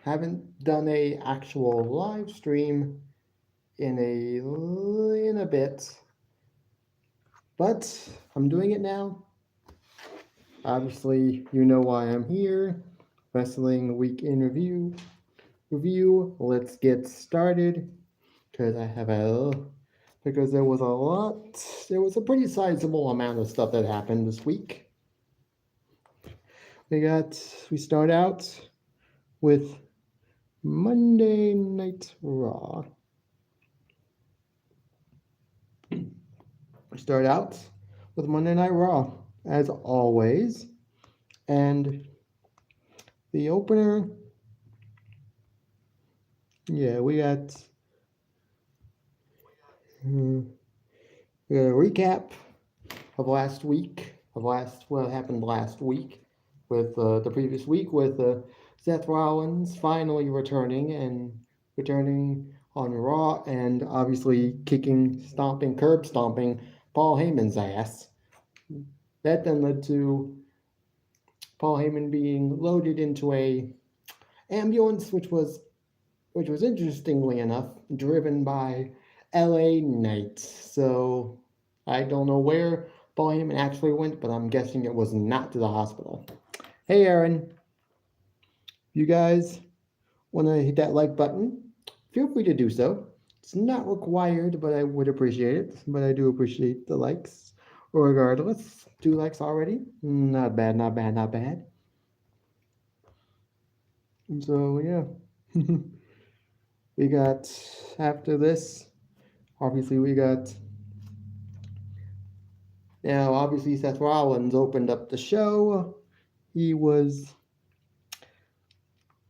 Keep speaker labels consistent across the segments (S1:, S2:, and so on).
S1: Haven't done a actual live stream in a bit, but I'm doing it now. Obviously, you know why I'm here. Wrestling Week in review. Let's get started because I have a because there was a lot. There was a pretty sizable amount of stuff that happened this week. We start out with Monday Night Raw. We start out with Monday Night Raw, as always. And the opener, yeah, uh, we got a recap of last week, what happened last week, with the previous week with Seth Rollins finally returning on Raw, and obviously curb stomping Paul Heyman's ass. That then led to Paul Heyman being loaded into a ambulance, which was interestingly enough driven by LA Knight. So I don't know where Paul Heyman actually went, but I'm guessing it was not to the hospital. Hey Aaron, you guys want to hit that like button? Feel free to do so. It's not required, but I would appreciate it. But I do appreciate the likes. Regardless, 2 likes already. Not bad, not bad, not bad. So yeah. we got after this, obviously we got obviously Seth Rollins opened up the show. He was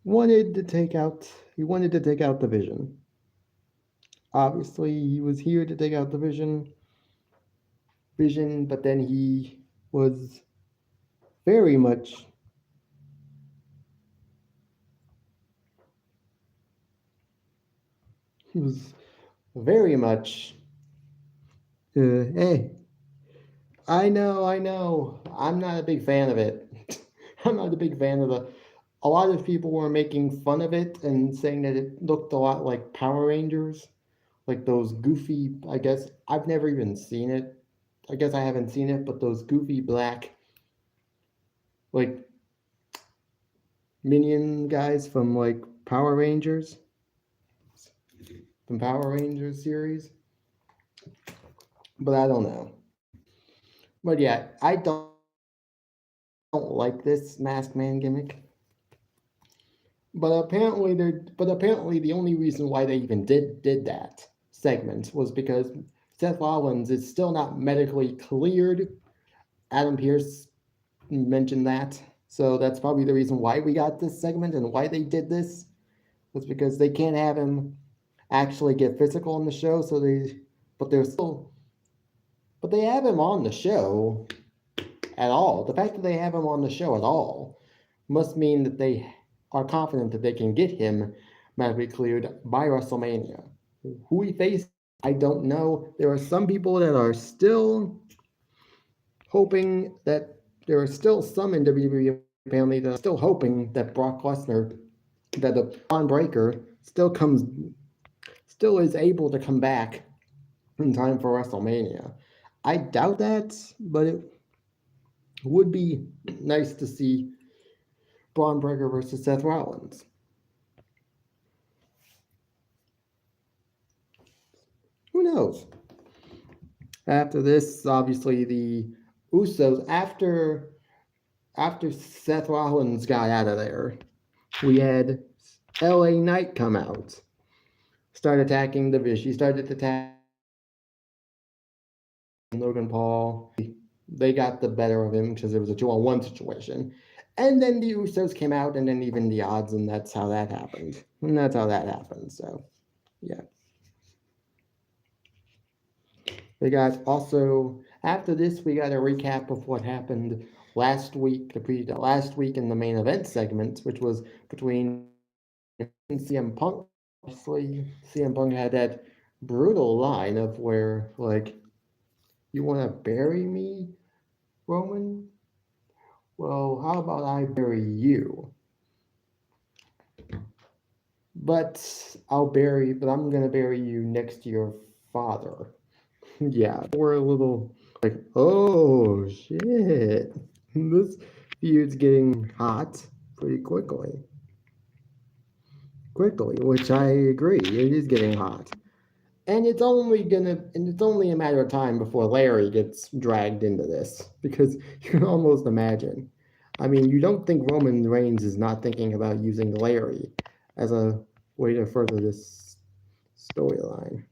S1: wanted to take out the Vision. Obviously, he was here to take out the Vision, but then was very much he was very much hey, I know. I'm not a big fan of it. I'm not a big fan of the. A lot of people were making fun of it and saying that it looked a lot like Power Rangers, like those goofy. I guess I've never even seen it. I guess I haven't seen it, but those goofy black like minion guys from like Power Rangers series. But I don't know. But yeah, I don't like this Masked Man gimmick. But apparently the only reason why they even did that segment was because Seth Rollins is still not medically cleared. Adam Pearce mentioned that. So that's probably the reason why we got this segment and why they did this was because they can't have him actually get physical in the show. But they're still, but they have him on the show at all. The fact that they have him on the show at all must mean that they are confident that they can get him medically cleared by WrestleMania. Who he faces, I don't know. There are some people that are still hoping that there are still some in WWE apparently that are still hoping that Brock Lesnar, that the Braun Breaker still is able to come back in time for WrestleMania. I doubt that, but it would be nice to see Braun Breaker versus Seth Rollins. Who knows? After this, obviously the Usos after Seth Rollins got out of there, we had LA Knight come out, start attacking the Vision. He started attacking Logan Paul. They got the better of him because it was a 2-on-1 situation. And then the Usos came out and then even the odds, and that's how that happened. And that's how that happened. So, yeah. We got also after this we got a recap of what happened last week, last week in the main event segment, which was between CM Punk. Obviously, CM Punk had that brutal line of where like, "You want to bury me, Roman? Well, how about I bury you?" but I'm gonna bury you next to your father. Yeah, we're a little like, oh shit, this feud's getting hot pretty quickly, which I agree, it is getting hot. And it's only a matter of time before Larry gets dragged into this, because you can almost imagine. I mean, you don't think Roman Reigns is not thinking about using Larry as a way to further this storyline.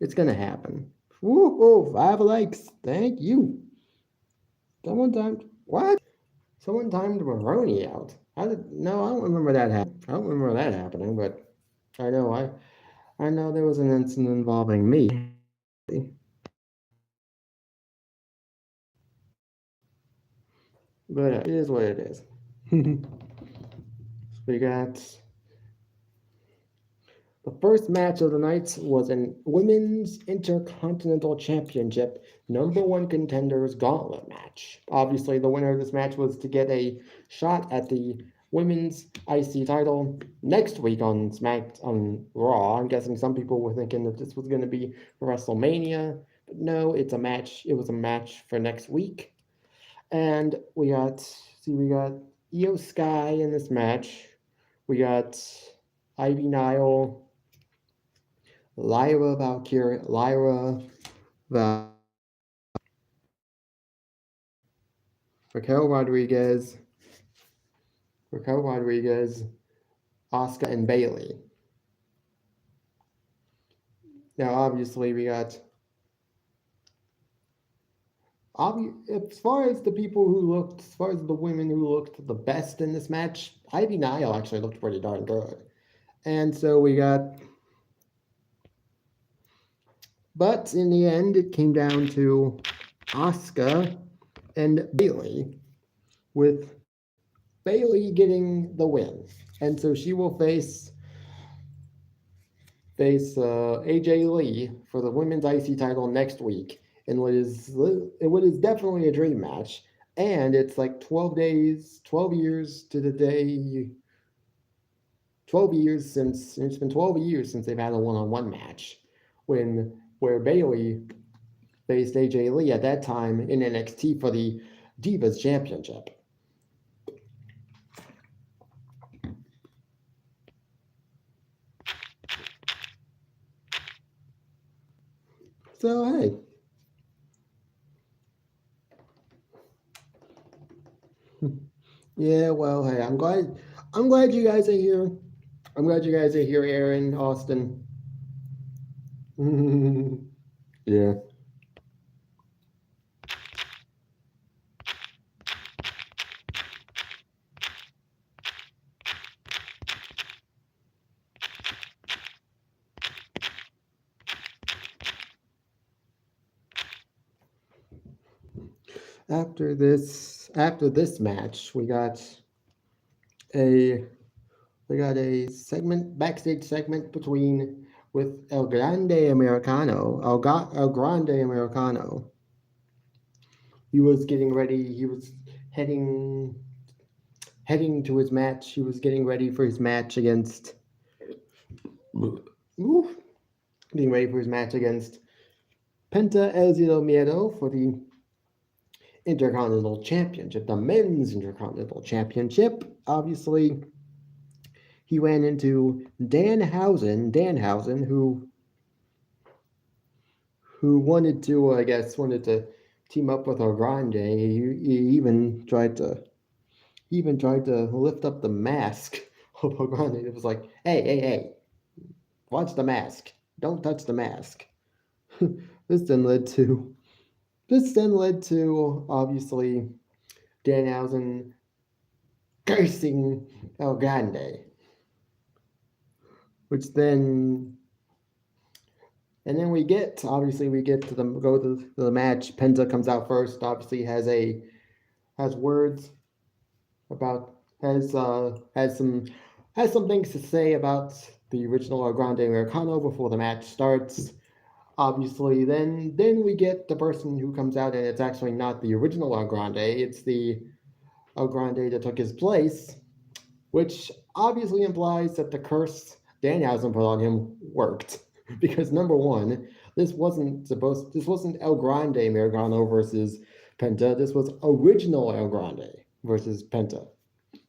S1: It's gonna happen. Woo, 5 likes. Thank you. Someone timed what? Someone timed Maroney out. No, I don't remember that happening, but I know I know there was an incident involving me. But it is what it is. We got the first match of the night was an Women's Intercontinental Championship #1 contenders gauntlet match. Obviously, the winner of this match was to get a shot at the Women's IC title next week on Raw. I'm guessing some people were thinking that this was going to be for WrestleMania, but no, it's a match. It was a match for next week, and we got Io Sky in this match. We got Ivy Nile, Lyra Valkyria, Raquel Rodriguez, Asuka, and Bayley. Now, obviously, we got. As far as the women who looked the best in this match, Ivy Nile actually looked pretty darn good. And so we got. But in the end, it came down to Asuka and Bayley, with Bayley getting the win. And so she will face AJ Lee for the women's IC title next week in what is definitely a dream match. And it's like 12 years to the day. 12 years since it's been 12 years since they've had a one-on-one match, where Bayley faced AJ Lee at that time in NXT for the Divas Championship. So hey. Yeah, well, hey, I'm glad you guys are here. I'm glad you guys are here, Aaron, Austin. Yeah. After this match, we got a backstage segment with El Grande Americano. He was getting ready. He was heading to his match. He was getting ready for his match against. Getting ready for his match against Penta El Zero Miedo for the Intercontinental Championship, the Men's Intercontinental Championship. Obviously, he ran into Danhausen, who wanted to team up with El Grande. He even tried to lift up the mask of El Grande. It was like, hey, watch the mask. Don't touch the mask. This then led to obviously Danhausen cursing El Grande, and then we get to the match. Penta comes out first. Obviously has some things to say about the original El Grande Americano before the match starts. Obviously, then we get the person who comes out, and it's actually not the original El Grande. It's the El Grande that took his place, which obviously implies that the curse Danhausen put on him worked. Because number one, this wasn't El Grande Mariano versus Penta. This was original El Grande versus Penta.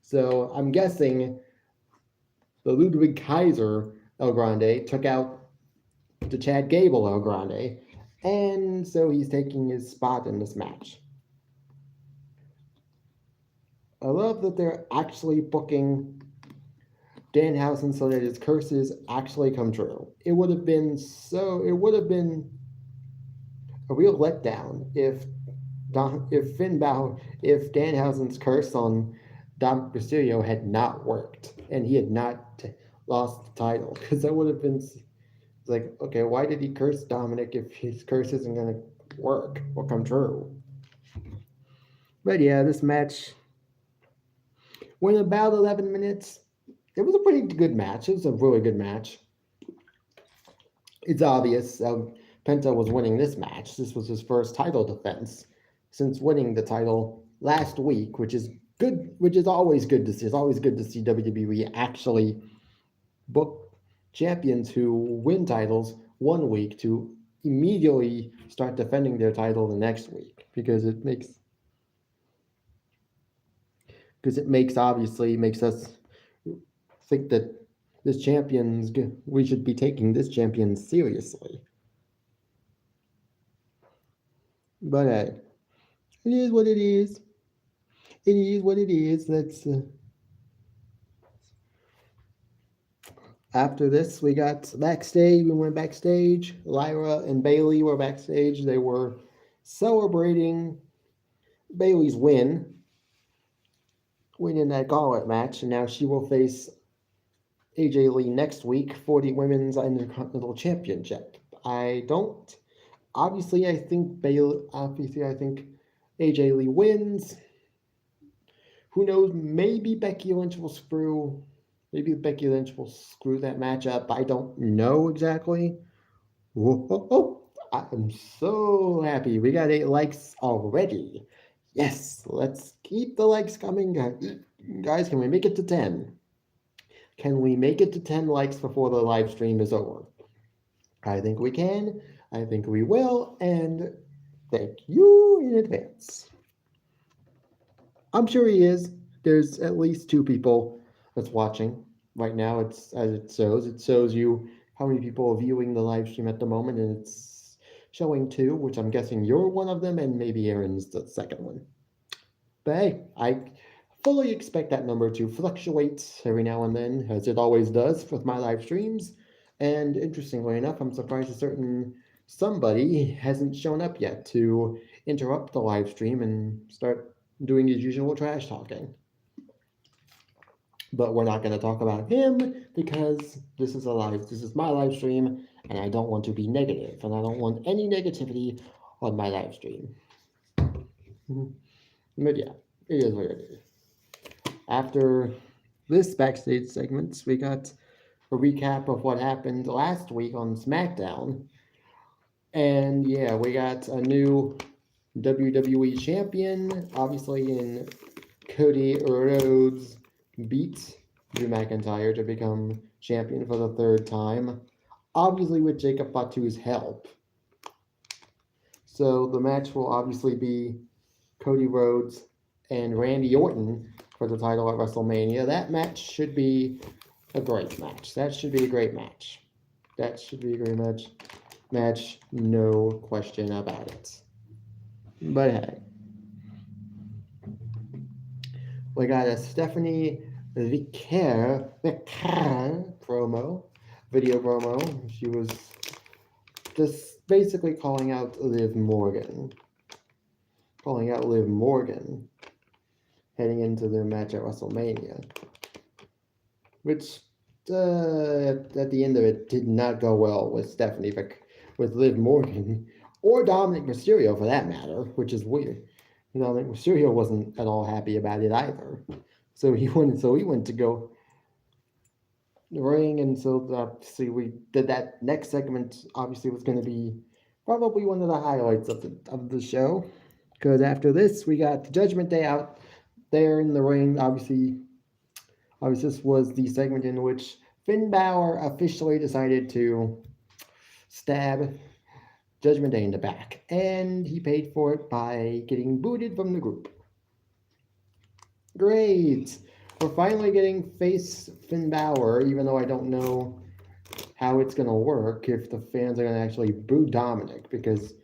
S1: So I'm guessing the Ludwig Kaiser El Grande took out the Chad Gable El Grande, and so he's taking his spot in this match. I love that they're actually booking Danhausen so that his curses actually come true. It would have been a real letdown if if Danhausen's curse on Dom Mysterio had not worked and he had not lost the title, because that would have been like, okay, why did he curse Dominic if his curse isn't going to work or come true? But yeah, this match went about 11 minutes. It was a pretty good match. It was a really good match. It's obvious Penta was winning this match. This was his first title defense since winning the title last week, which is good, which is always good to see. It's always good to see WWE actually book champions who win titles one week to immediately start defending their title the next week, because it makes us think that we should be taking this champion seriously. But hey, it is what it is. It is what it is. After this, we got backstage. We went backstage. Lyra and Bayley were backstage. They were celebrating Bayley's win in that gauntlet match, and now she will face AJ Lee next week for the Women's Intercontinental Championship. Obviously, I think AJ Lee wins. Who knows? Maybe Becky Lynch will screw that match up. I don't know exactly. I'm so happy. We got 8 likes already. Yes, let's keep the likes coming. Guys, can we make it to 10? Can we make it to 10 likes before the live stream is over? I think we can. I think we will. And thank you in advance. I'm sure he is. There's at least 2 people that's watching right now. It's as it shows. It shows you how many people are viewing the live stream at the moment, and it's showing 2, which I'm guessing you're one of them, and maybe Aaron's the second one. But hey, I fully expect that number to fluctuate every now and then, as it always does with my live streams. And interestingly enough, I'm surprised somebody hasn't shown up yet to interrupt the live stream and start doing his usual trash talking. But we're not going to talk about him, because this is my live stream, and I don't want to be negative, and I don't want any negativity on my live stream. But yeah, it is what it is. After this backstage segment, we got a recap of what happened last week on SmackDown. And yeah, we got a new WWE champion, obviously, in Cody Rhodes beat Drew McIntyre to become champion for the 3rd time, obviously with Jacob Fatu's help. So the match will obviously be Cody Rhodes and Randy Orton for the title at WrestleMania. That match should be a great match. That should be a great match. No question about it. But hey, we got a Stephanie Vicaire video promo. She was just basically calling out Liv Morgan heading into their match at WrestleMania, which at the end of it did not go well with Liv Morgan, or Dominic Mysterio for that matter, which is weird. Dominic Mysterio wasn't at all happy about it either. So he went to go the ring, and so obviously we did that next segment. Obviously, was going to be probably one of the highlights of the show, because after this we got the Judgment Day out there in the ring. Obviously, This was the segment in which Finn Balor officially decided to stab Judgment Day in the back, and he paid for it by getting booted from the group. Great! We're finally getting face Finn Balor, even though I don't know how it's going to work if the fans are going to actually boo Dominic, because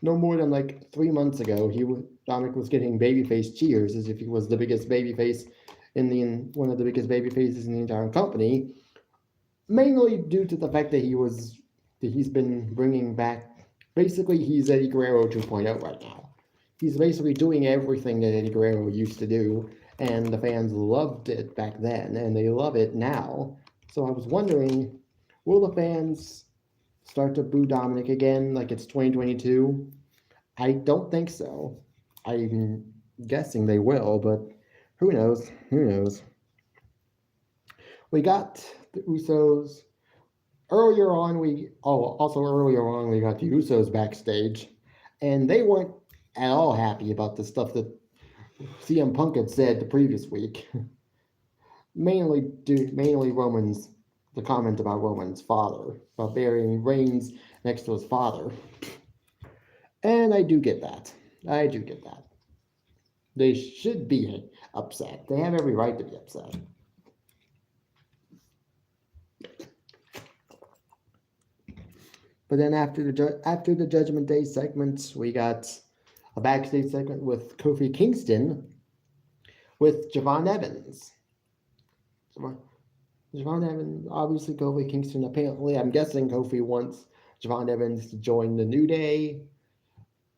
S1: no more than like 3 months ago, Dominic was getting babyface cheers as if he was the biggest babyface one of the biggest babyfaces in the entire company, mainly due to the fact that he's been bringing back. Basically, he's Eddie Guerrero 2.0 right now. He's basically doing everything that Eddie Guerrero used to do, and the fans loved it back then, and they love it now. So I was wondering, will the fans start to boo Dominic again like it's 2022? I don't think so. I'm guessing they will, but who knows? Who knows? We got the Usos. Earlier on, we got the Usos backstage, and they weren't at all happy about the stuff that CM Punk had said the previous week. mainly Roman's the comment about Roman's father, about burying Reigns next to his father. And I do get that. They should be upset. They have every right to be upset. But then after the Judgment Day segment, we got a backstage segment with Kofi Kingston with Javon Evans. Javon Evans, obviously Kofi Kingston, apparently, I'm guessing Kofi wants Javon Evans to join the New Day.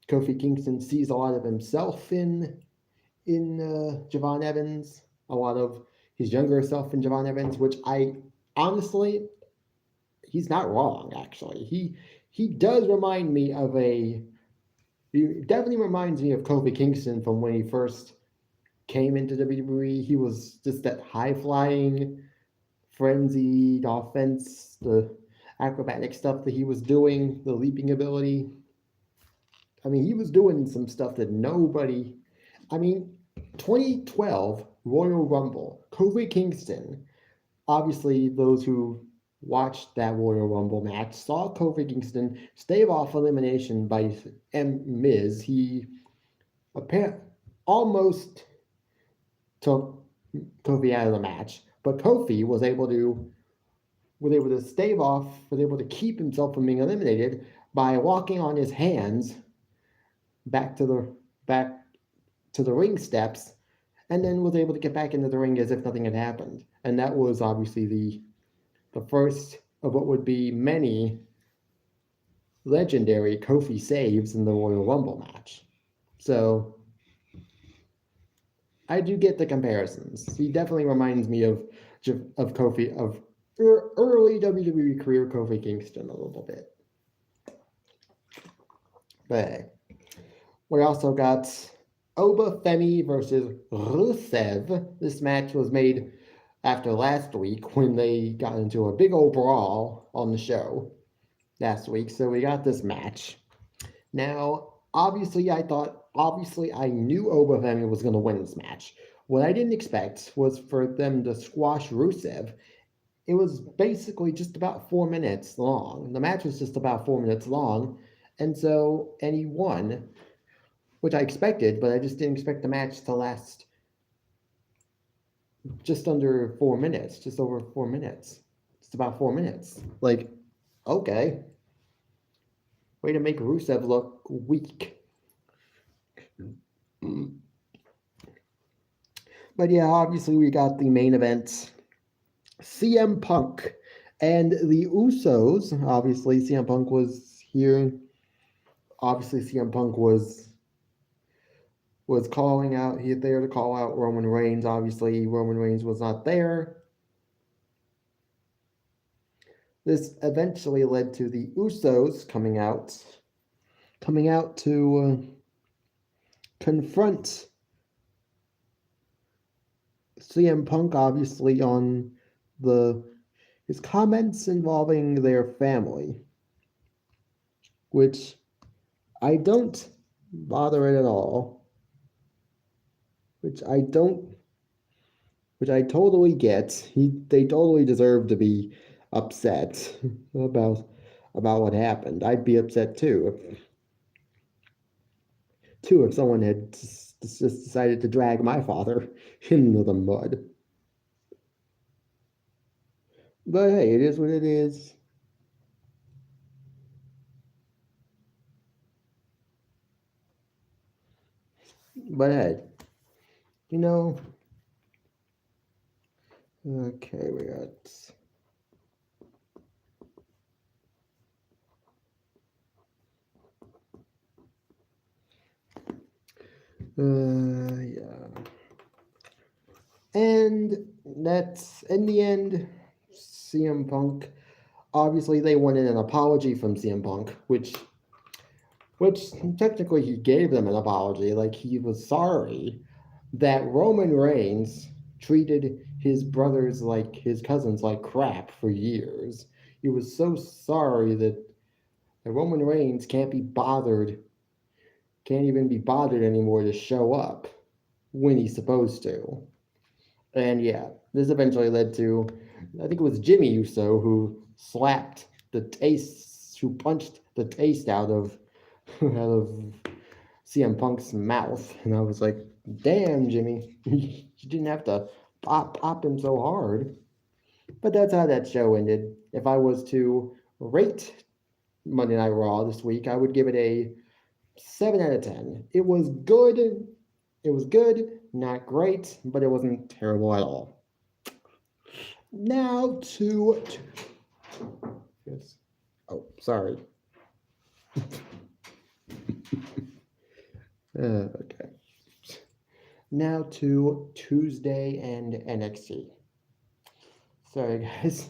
S1: Kofi Kingston sees a lot of himself in Javon Evans, a lot of his younger self in Javon Evans, which I honestly, he's not wrong, actually. He does remind me of he definitely reminds me of Kofi Kingston from when he first came into WWE. He was just that high-flying, frenzied offense, the acrobatic stuff that he was doing, the leaping ability. I mean, he was doing some stuff that 2012 Royal Rumble, Kofi Kingston. Obviously, those who watched that Royal Rumble match saw Kofi Kingston stave off elimination by Miz. He almost took Kofi out of the match, but Kofi was able to keep himself from being eliminated by walking on his hands back to the ring steps, and then was able to get back into the ring as if nothing had happened. And that was obviously the first of what would be many legendary Kofi saves in the Royal Rumble match. So I do get the comparisons. He definitely reminds me of Kofi, of early WWE career Kofi Kingston a little bit. But we also got Oba Femi versus Rusev. This match was made after last week when they got into a big old brawl on the show last week. So we got this match. Now, obviously I knew Oba Femi was going to win this match. What I didn't expect was for them to squash Rusev. It was basically just about 4 minutes long. The match was just about 4 minutes long. And he won, which I expected, but I just didn't expect the match to last just under 4 minutes, just over 4 minutes. Just about 4 minutes. Like, okay. Way to make Rusev look weak. But yeah, obviously we got the main event. CM Punk and the Usos. Obviously CM Punk was here. Obviously CM Punk was calling out. He was there to call out Roman Reigns. Obviously Roman Reigns was not there. This eventually led to the Usos coming out to confront CM Punk, obviously, on his comments involving their family, which I don't bother it at all. Which which I totally get. They totally deserve to be upset about what happened. I'd be upset too if someone had just decided to drag my father into the mud. But hey, it is what it is. But hey, you know, okay, we got. Yeah. And that's in the end, CM Punk. Obviously, they wanted an apology from CM Punk, which technically he gave them an apology. Like he was sorry that Roman Reigns treated his brothers like his cousins like crap for years. He was so sorry that Roman Reigns can't even be bothered anymore to show up when he's supposed to. And yeah, this eventually led to, I think it was Jimmy Uso who punched the taste out of CM Punk's mouth. And I was like, damn, Jimmy, you didn't have to pop him so hard. But that's how that show ended. If I was to rate Monday Night Raw this week, I would give it a 7 out of 10. It was good. It was good, not great, but it wasn't terrible at all. Now to yes. Oh, sorry. Okay. Now to Tuesday and NXT. Sorry, guys.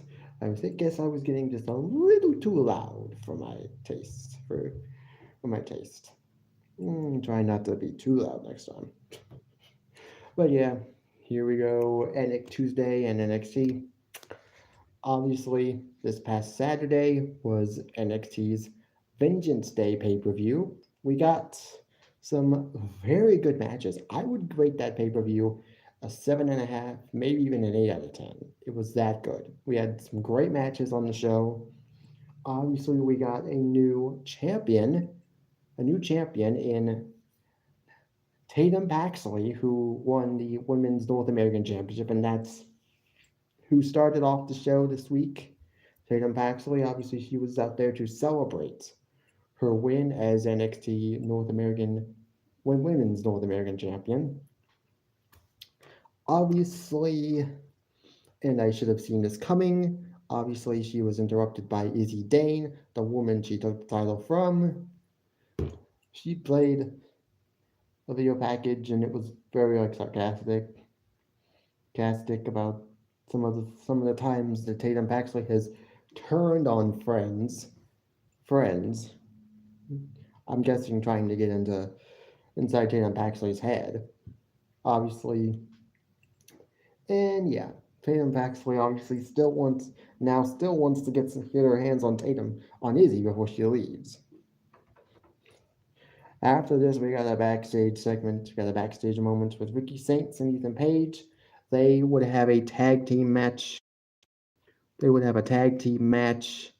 S1: Guess I was getting just a little too loud for my taste. For my taste. Try not to be too loud next time. But yeah, here we go. Tuesday and NXT. Obviously, this past Saturday was NXT's Vengeance Day pay-per-view. We got some very good matches. I would rate that pay-per-view a 7.5, maybe even an 8 out of 10. It was that good. We had some great matches on the show. Obviously, we got a new champion in Tatum Paxley, who won the Women's North American Championship, and that's who started off the show this week. Tatum Paxley, obviously, she was out there to celebrate her win as NXT Women's North American Champion. Obviously, and I should have seen this coming, obviously, she was interrupted by Izzy Dane, the woman she took the title from. She played a video package, and it was very sarcastic about some of the times that Tatum Paxley has turned on friends. I'm guessing trying to get inside Tatum Paxley's head, obviously. And yeah, Tatum Paxley obviously still wants to get her hands on Izzy before she leaves. After this, we got a backstage segment. We got a backstage moment with Ricky Saints and Ethan Page. They would have a tag team match. They would have a tag team match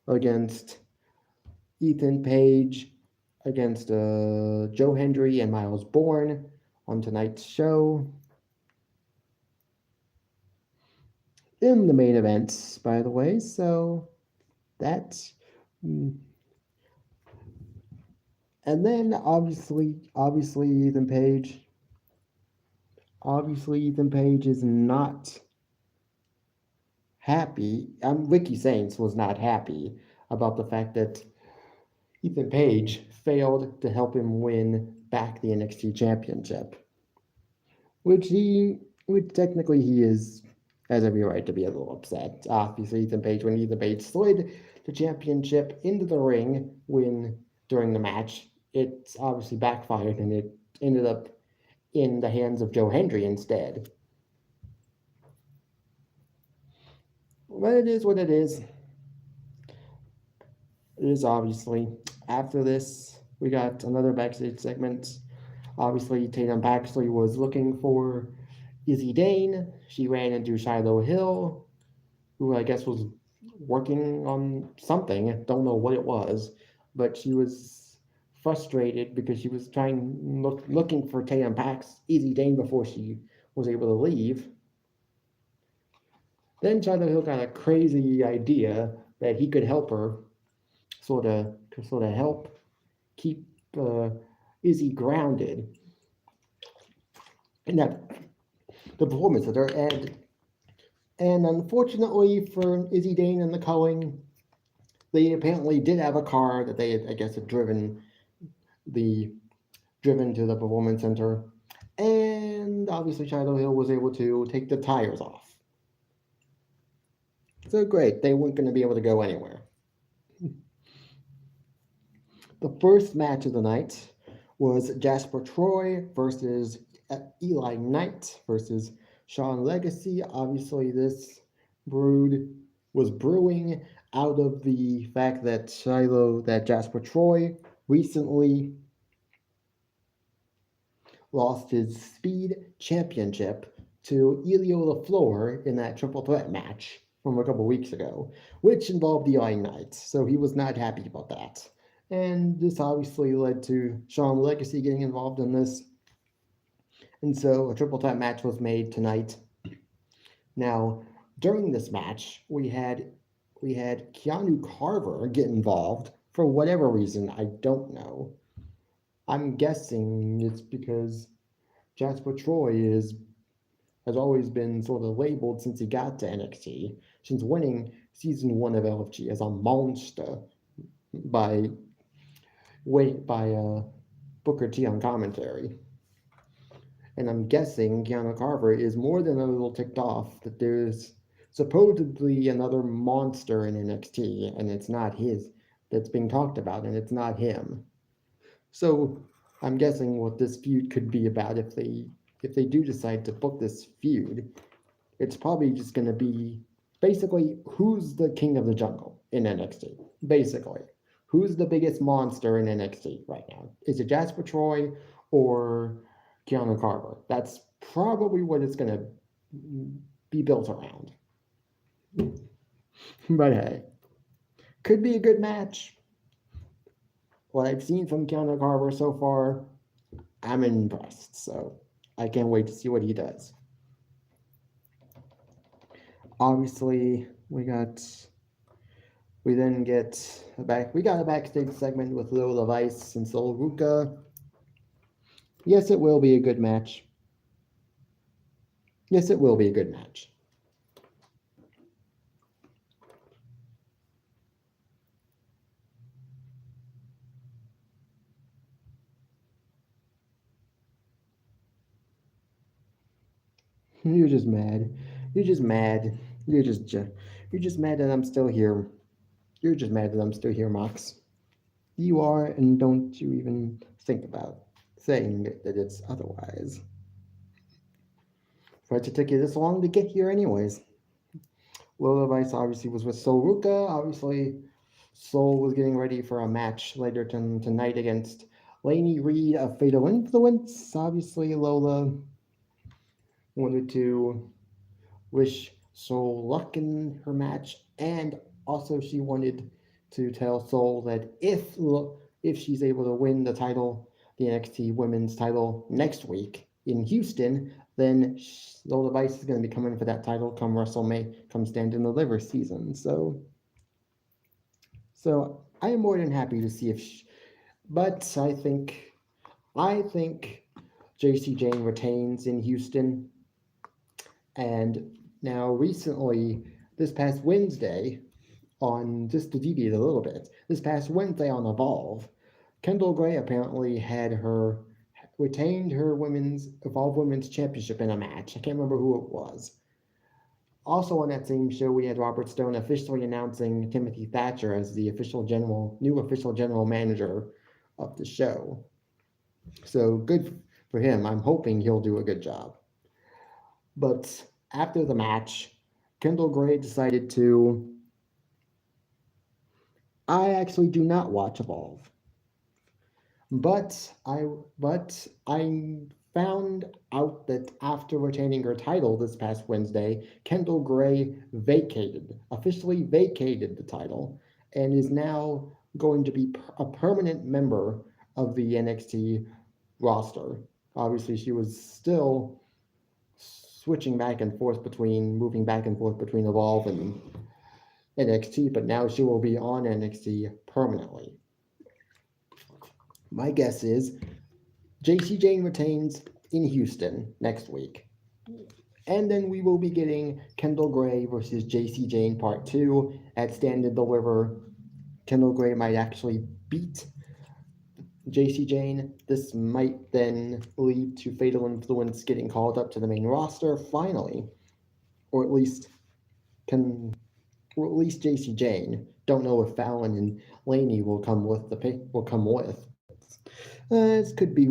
S1: against Ethan Page against Joe Hendry and Miles Bourne on tonight's show. In the main events, by the way, so that's. And then obviously Ethan Page is not happy. Ricky Saints was not happy about the fact that Ethan Page failed to help him win back the NXT Championship, which technically he has every right to be a little upset. Obviously, when Ethan Page slid the championship into the ring during the match, it obviously backfired and it ended up in the hands of Joe Hendry instead. But it is what it is. It is obviously. After this, we got another backstage segment. Obviously, Tatum Paxley was looking for Izzy Dane, she ran into Shiloh Hill, who I guess was working on something. Don't know what it was, but she was frustrated because she was looking for Tatum Pax, Izzy Dane, before she was able to leave. Then Shiloh Hill got a crazy idea that he could help her, sort of help keep uh, Izzy grounded. And that the performance of her, and unfortunately for Izzy Dane and the Culling, they apparently did have a car that they had, I guess, had driven to the performance center, and obviously Shiloh Hill was able to take the tires off. So great, they weren't going to be able to go anywhere. The first match of the night was Jasper Troy versus Eli Knight versus Sean Legacy. Obviously, this brood was brewing out of the fact that Jasper Troy recently lost his speed championship to Elio LaFleur in that triple threat match from a couple weeks ago, which involved Eli Knight. So he was not happy about that. And this obviously led to Sean Legacy getting involved in this. And so a triple threat match was made tonight. Now, during this match, we had Keanu Carver get involved for whatever reason, I don't know. I'm guessing it's because Jasper Troy has always been sort of labeled since he got to NXT, since winning season 1 of LFG as a monster by Booker T on commentary. And I'm guessing Keanu Carver is more than a little ticked off that there's supposedly another monster in NXT, and it's not his that's being talked about, and it's not him. So I'm guessing what this feud could be about if they do decide to book this feud. It's probably just going to be basically who's the king of the jungle in NXT. Basically, who's the biggest monster in NXT right now? Is it Jasper Troy or Keanu Carver? That's probably what it's going to be built around. But hey, could be a good match. What I've seen from Keanu Carver so far, I'm impressed. So I can't wait to see what he does. Obviously, we got a backstage segment with Lola Vice and Sol Ruka. Yes, it will be a good match. Yes, it will be a good match. You're just mad. You're just mad. You're just mad that I'm still here. You're just mad that I'm still here, Mox. You are, and don't you even think about saying that it's otherwise. But it took you this long to get here, anyways. Lola Vice obviously was with Sol Ruka. Obviously, Sol was getting ready for a match later tonight against Lainey Reed of Fatal Influence. Obviously, Lola wanted to wish Sol luck in her match, and also she wanted to tell Sol that if she's able to win the title, the NXT Women's title next week in Houston, then Lola Vice is going to be coming for that title come WrestleMania, come Stand and Deliver season. So I am more than happy to see but I think JC Jane retains in Houston. And now recently, this past Wednesday, on just to deviate a little bit, this past Wednesday on Evolve, Kendall Gray apparently retained her Evolve Women's Championship in a match. I can't remember who it was. Also on that same show, we had Robert Stone officially announcing Timothy Thatcher as the new official general manager of the show. So good for him. I'm hoping he'll do a good job. But after the match, Kendall Gray decided to. I actually do not watch Evolve, but I found out that after retaining her title this past Wednesday, Kendall Gray officially vacated the title, and is now going to be a permanent member of the NXT roster. Obviously, she was still moving back and forth between Evolve and NXT, but now she will be on NXT permanently. My guess is Jacy Jayne retains in Houston next week. And then we will be getting Kendall Gray versus Jacy Jayne Part 2 at Stand and Deliver. Kendall Gray might actually beat Jacy Jayne. This might then lead to Fatal Influence getting called up to the main roster finally. Or at least Jacy Jayne. Don't know if Fallon and Laney will come with. This could be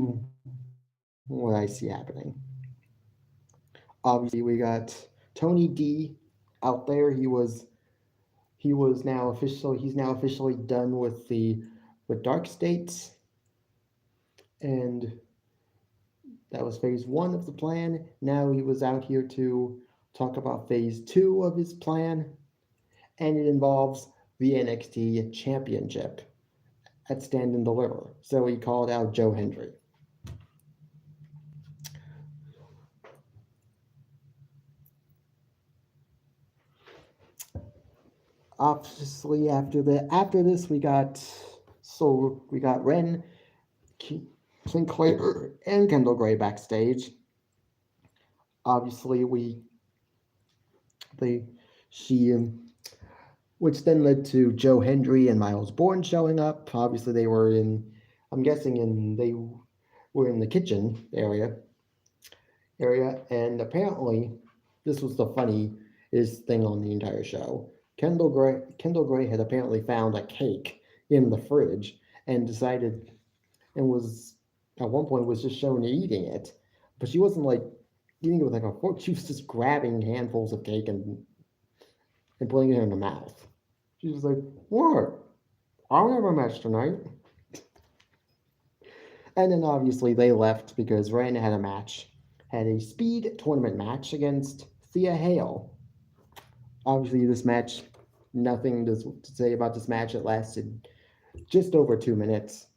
S1: what I see happening. Obviously, we got Tony D out there. He's now officially done with Dark States, and that was phase 1 of the plan. Now he was out here to talk about phase 2 of his plan, and it involves the NXT Championship at Stand and Deliver. So he called out Joe Hendry. Obviously, after this, we got Ren, Sinclair, and Kendall Gray backstage. Obviously, which then led to Joe Hendry and Miles Bourne showing up. Obviously, they were in the kitchen area, and apparently, this was the funniest thing on the entire show. Kendall Gray had apparently found a cake in the fridge and decided, and was at one point was just shown eating it, but she wasn't like eating it with like a fork. She was just grabbing handfuls of cake and putting it in her mouth. She was like, "What? I don't have a match tonight." And then obviously they left because Ren had a speed tournament match against Thea Hale. Obviously, this match, nothing to say about this match. It lasted just over 2 minutes.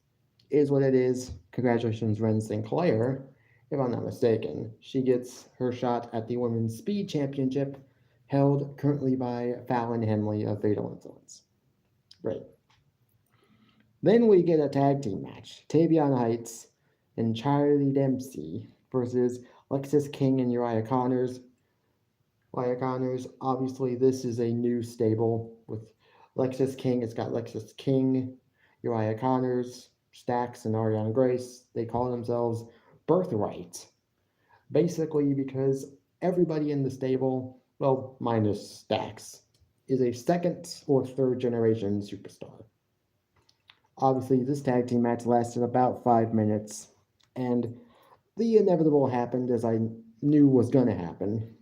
S1: Is what it is. Congratulations, Ren Sinclair. If I'm not mistaken, she gets her shot at the Women's Speed Championship, held currently by Fallon Henley of Fatal Influence. Great. Then we get a tag team match. Tavion Heights and Charlie Dempsey versus Lexis King and Uriah Connors. Obviously, this is a new stable with Lexis King. It's got Lexis King, Uriah Connors, Stax, and Ariana Grace. They call themselves Birthright. Basically, because everybody in the stable, well, minus Stax, is a second or third generation superstar. Obviously, this tag team match lasted about 5 minutes, and the inevitable happened, as I knew was going to happen.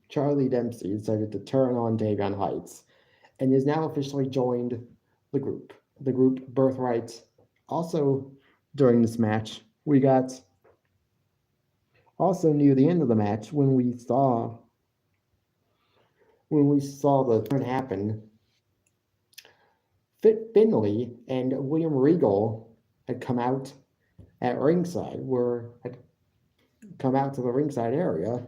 S1: Charlie Dempsey decided to turn on Tavion Heights and is now officially joined the group Birthright. Also, during this match, we got also near the end of the match when we saw the turn happen. Fit Finley and William Regal had come out at ringside, had come out to the ringside area,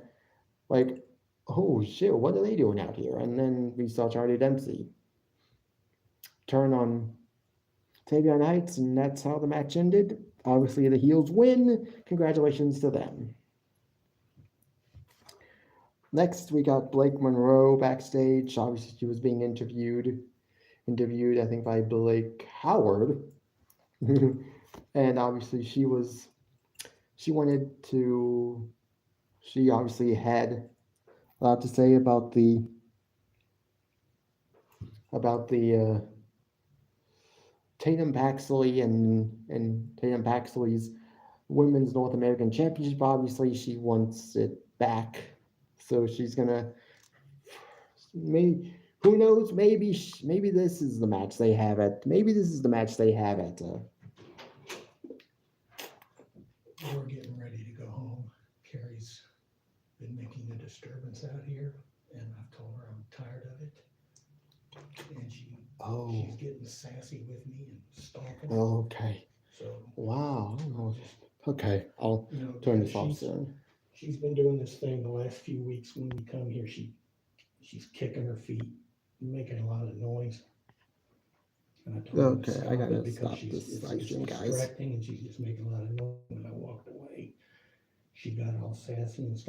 S1: like, oh shit, what are they doing out here? And then we saw Charlie Dempsey turn on Tavion Heights, and that's how the match ended. Obviously, the heels win. Congratulations to them. Next, we got Blake Monroe backstage. Obviously, she was being interviewed, I think, by Blake Howard. And obviously, she obviously had a lot to say about the Tatum Paxley and Tatum Paxley's Women's North American Championship. Obviously, she wants it back, so she's gonna who knows? Maybe this is the match they have at. Maybe this is the match they have at.
S2: We're getting ready to go home. disturbance out here, and I've told her I'm tired of it. And she's
S1: Oh,
S2: getting sassy with me and stalking.
S1: okay.
S2: So,
S1: Wow. Okay, I'll
S2: you know,
S1: turn
S2: because
S1: this off soon.
S2: she's been doing this thing the last few weeks when we come here. She's kicking her feet and making a lot of noise. And I told her to
S1: Okay, I
S2: stop
S1: gotta
S2: it because
S1: stop this
S2: it's
S1: live stream, guys.
S2: distracting and she's just making a lot of noise. When I walked away, she got all sassy and started